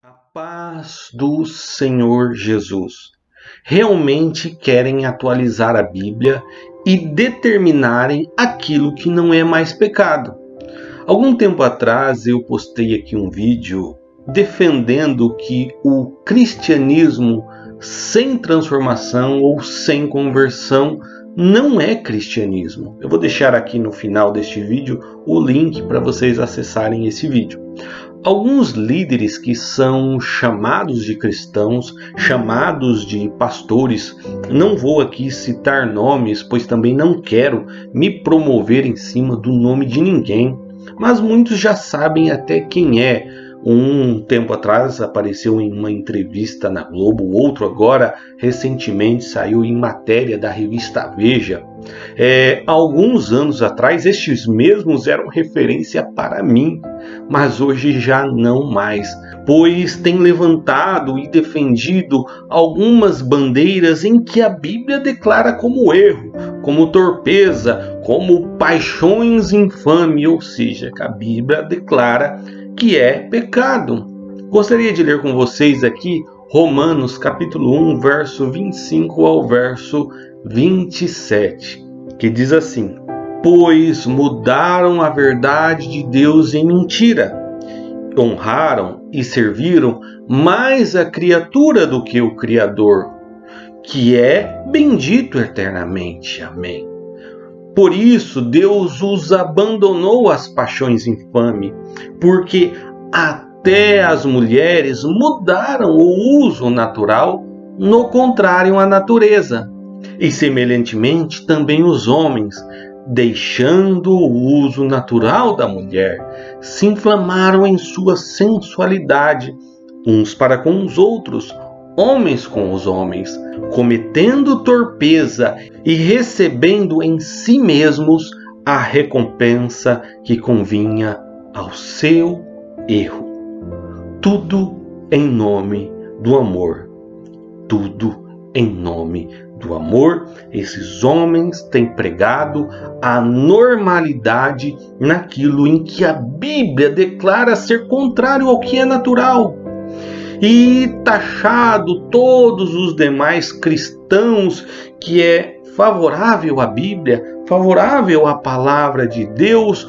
A paz do Senhor Jesus. Realmente querem atualizar a Bíblia e determinarem aquilo que não é mais pecado. Algum tempo atrás eu postei aqui um vídeo defendendo que o cristianismo sem transformação ou sem conversão não é cristianismo. Eu vou deixar aqui no final deste vídeo o link para vocês acessarem esse vídeo. Alguns líderes que são chamados de cristãos, chamados de pastores, não vou aqui citar nomes, pois também não quero me promover em cima do nome de ninguém, mas muitos já sabem até quem é. Um tempo atrás apareceu em uma entrevista na Globo, outro agora recentemente saiu em matéria da revista Veja. Alguns anos atrás estes mesmos eram referência para mim, mas hoje já não mais, pois tem levantado e defendido algumas bandeiras em que a Bíblia declara como erro, como torpeza, como paixões infame, ou seja, que a Bíblia declara que é pecado. Gostaria de ler com vocês aqui Romanos capítulo 1, verso 25 ao verso 27, que diz assim: pois mudaram a verdade de Deus em mentira, honraram e serviram mais a criatura do que o Criador, que é bendito eternamente. Amém. Por isso Deus os abandonou às paixões infames, porque até as mulheres mudaram o uso natural, no contrário à natureza. E semelhantemente também os homens, deixando o uso natural da mulher, se inflamaram em sua sensualidade, uns para com os outros, homens com os homens, cometendo torpeza e recebendo em si mesmos a recompensa que convinha ao seu erro. Tudo em nome do amor. Tudo em nome do amor. Esses homens têm pregado a normalidade naquilo em que a Bíblia declara ser contrário ao que é natural, e taxado todos os demais cristãos que é favorável à Bíblia, favorável à palavra de Deus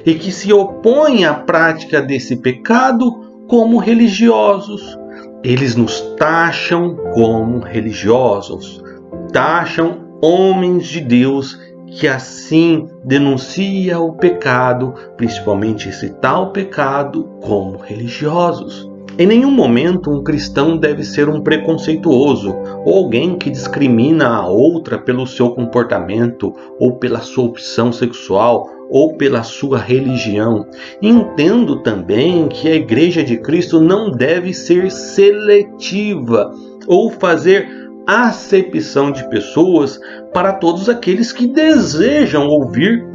e que se opõe à prática desse pecado como religiosos. Eles nos taxam como religiosos, taxam homens de Deus que assim denuncia o pecado, principalmente esse tal pecado, como religiosos. Em nenhum momento um cristão deve ser um preconceituoso ou alguém que discrimina a outra pelo seu comportamento ou pela sua opção sexual ou pela sua religião. Entendo também que a Igreja de Cristo não deve ser seletiva ou fazer acepção de pessoas para todos aqueles que desejam ouvir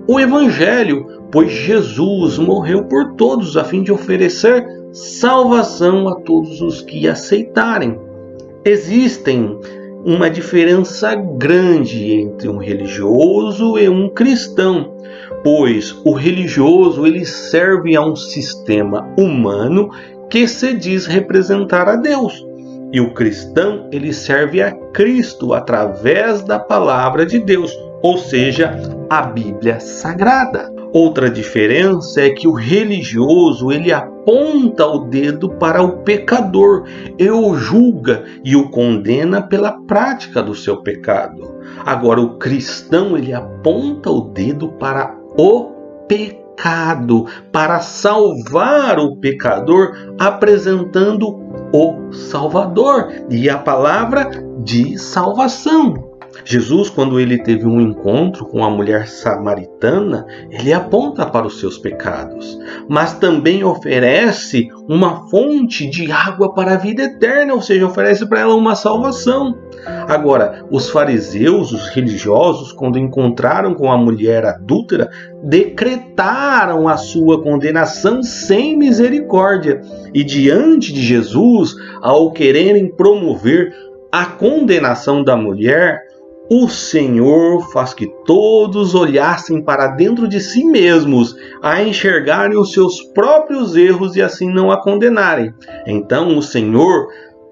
o Evangelho, pois Jesus morreu por todos a fim de oferecer salvação a todos os que aceitarem. Existem uma diferença grande entre um religioso e um cristão, pois o religioso ele serve a um sistema humano que se diz representar a Deus, e o cristão ele serve a Cristo através da palavra de Deus, ou seja, a Bíblia Sagrada. Outra diferença é que o religioso ele aponta o dedo para o pecador e o julga e o condena pela prática do seu pecado. Agora o cristão ele aponta o dedo para o pecado, para salvar o pecador, apresentando o Salvador e a palavra de salvação. Jesus, quando ele teve um encontro com a mulher samaritana, ele aponta para os seus pecados, mas também oferece uma fonte de água para a vida eterna, ou seja, oferece para ela uma salvação. Agora, os fariseus, os religiosos, quando encontraram com a mulher adúltera, decretaram a sua condenação sem misericórdia. E diante de Jesus, ao quererem promover a condenação da mulher, o Senhor faz que todos olhassem para dentro de si mesmos, a enxergarem os seus próprios erros e assim não a condenarem. Então o Senhor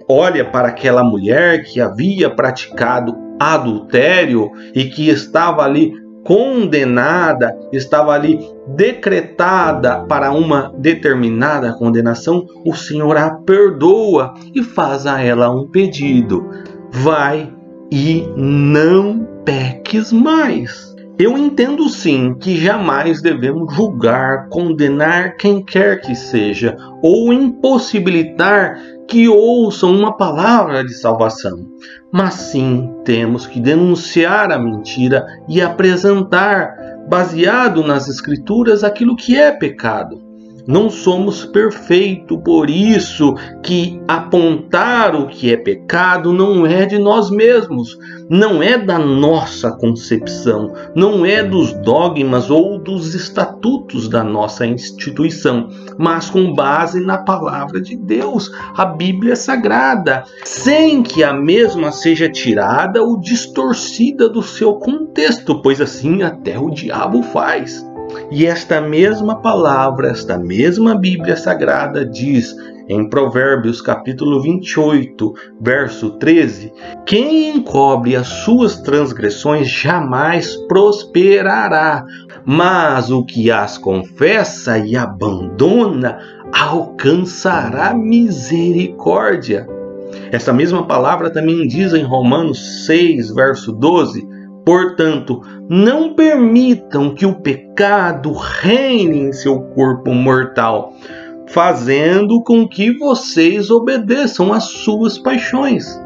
olha para aquela mulher que havia praticado adultério e que estava ali condenada, estava ali decretada para uma determinada condenação. O Senhor a perdoa e faz a ela um pedido: vai e não peques mais. Eu entendo sim que jamais devemos julgar, condenar quem quer que seja, ou impossibilitar que ouçam uma palavra de salvação. Mas sim temos que denunciar a mentira e apresentar, baseado nas Escrituras, aquilo que é pecado. Não somos perfeitos, por isso que apontar o que é pecado não é de nós mesmos, não é da nossa concepção, não é dos dogmas ou dos estatutos da nossa instituição, mas com base na palavra de Deus, a Bíblia Sagrada, sem que a mesma seja tirada ou distorcida do seu contexto, pois assim até o diabo faz. E esta mesma palavra, esta mesma Bíblia Sagrada diz em Provérbios capítulo 28, verso 13, quem encobre as suas transgressões jamais prosperará, mas o que as confessa e abandona alcançará misericórdia. Essa mesma palavra também diz em Romanos 6, verso 12, portanto, não permitam que o pecado reine em seu corpo mortal, fazendo com que vocês obedeçam às suas paixões.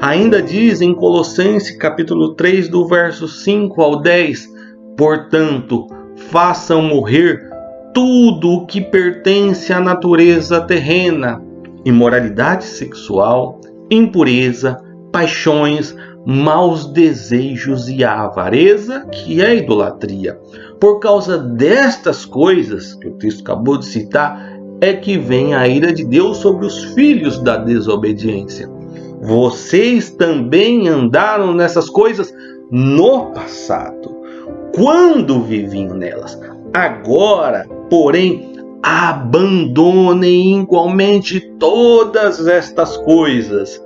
Ainda diz em Colossenses capítulo 3, do verso 5 ao 10, portanto, façam morrer tudo o que pertence à natureza terrena, imoralidade sexual, impureza, paixões, maus desejos e a avareza, que é a idolatria. Por causa destas coisas que o texto acabou de citar, é que vem a ira de Deus sobre os filhos da desobediência. Vocês também andaram nessas coisas no passado, quando viviam nelas. Agora, porém, abandonem igualmente todas estas coisas: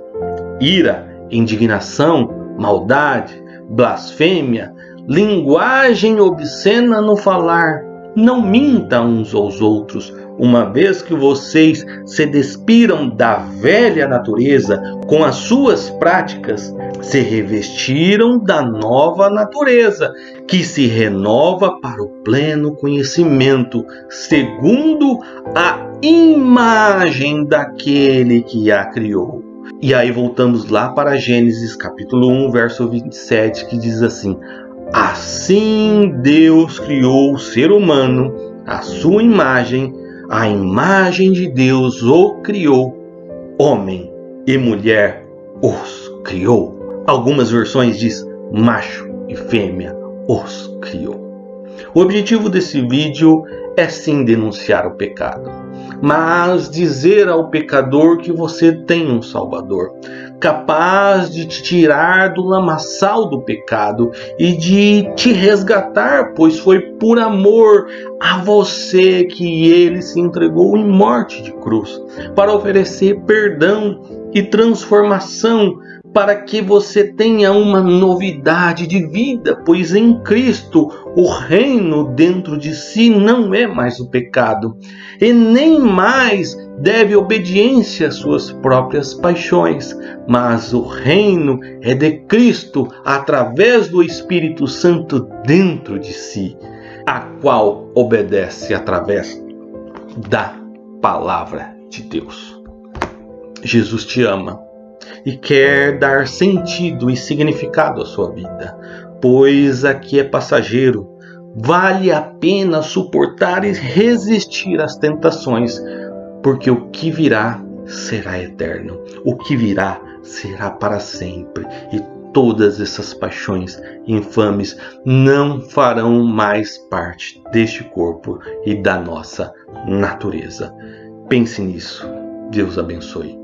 ira, indignação, maldade, blasfêmia, linguagem obscena no falar. Não mintam uns aos outros, uma vez que vocês se despiram da velha natureza com as suas práticas, se revestiram da nova natureza, que se renova para o pleno conhecimento, segundo a imagem daquele que a criou. E aí voltamos lá para Gênesis capítulo 1, verso 27, que diz assim: assim Deus criou o ser humano, à sua imagem, a imagem de Deus o criou, homem e mulher os criou. Algumas versões diz macho e fêmea os criou. O objetivo desse vídeo é sim denunciar o pecado, mas dizer ao pecador que você tem um Salvador, capaz de te tirar do lamaçal do pecado e de te resgatar, pois foi por amor a você que ele se entregou em morte de cruz, para oferecer perdão e transformação, para que você tenha uma novidade de vida, pois em Cristo o reino dentro de si não é mais o pecado, e nem mais deve obediência às suas próprias paixões, mas o reino é de Cristo através do Espírito Santo dentro de si, a qual obedece através da palavra de Deus. Jesus te ama e quer dar sentido e significado à sua vida, pois aqui é passageiro. Vale a pena suportar e resistir às tentações, porque o que virá será eterno, o que virá será para sempre, e todas essas paixões infames não farão mais parte deste corpo e da nossa natureza. Pense nisso. Deus abençoe.